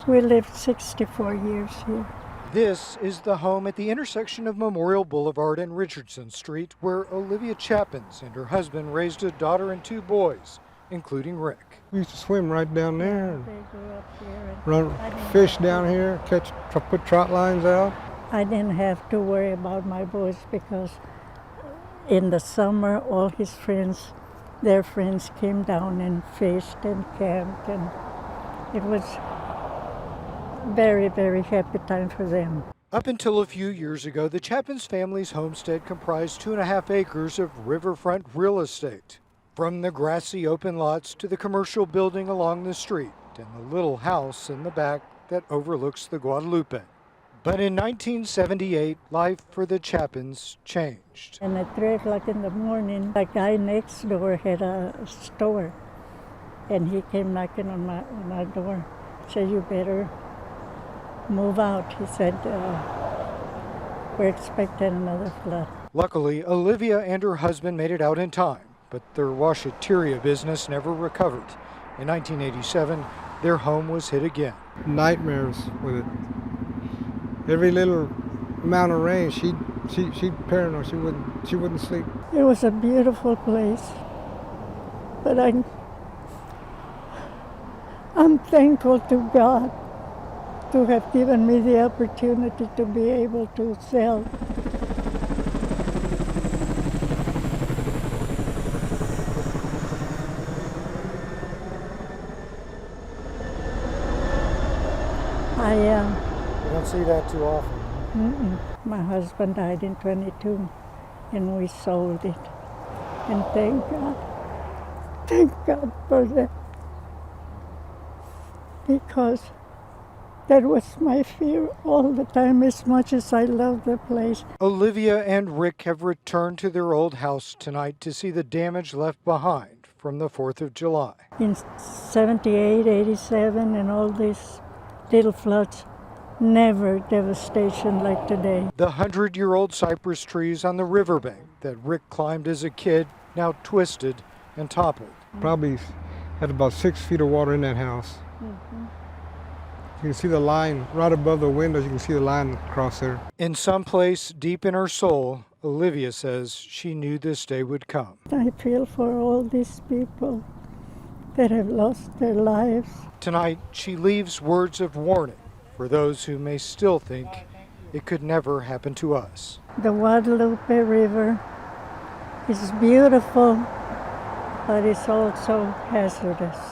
We lived 64 years here. This is the home at the intersection of Memorial Boulevard and Richardson Street, where Olivia Chapins and her husband raised a daughter and 2 boys, including Rick. We used to swim right down there, They grew up here. run fish down here, put trout lines out. I didn't have to worry about my boys because in the summer, all his friends, their friends came down and fished and camped, and it was very, very happy time for them. Up until a few years ago, the Chapins family's homestead comprised 2.5 acres of riverfront real estate. From the grassy open lots to the commercial building along the street and the little house in the back that overlooks the Guadalupe. But in 1978, life for the Chapins changed. And at 3 o'clock in the morning, the guy next door had a store, and he came knocking on my door. Said, "You better move out." He said, "We're expecting another flood." Luckily, Olivia and her husband made it out in time, but their washateria business never recovered. In 1987, their home was hit again. Nightmares with it. Every little amount of rain, she'd paranoid. She wouldn't sleep. It was a beautiful place, but I'm thankful to God to have given me the opportunity to be able to sell. You don't see that too often. My husband died in 22, and we sold it. And thank God for that, because that was my fear all the time, as much as I love the place. Olivia and Rick have returned to their old house tonight to see the damage left behind from the 4th of July. In 78, 87, and all these little floods, never devastation like today. The 100-year-old cypress trees on the riverbank that Rick climbed as a kid now twisted and toppled. Probably had about 6 feet of water in that house. You can see the line right above the windows. You can see the line across there. In some place deep in her soul, Olivia says she knew this day would come. I feel for all these people that have lost their lives. Tonight, she leaves words of warning for those who may still think it could never happen to us. The Guadalupe River is beautiful, but it's also hazardous.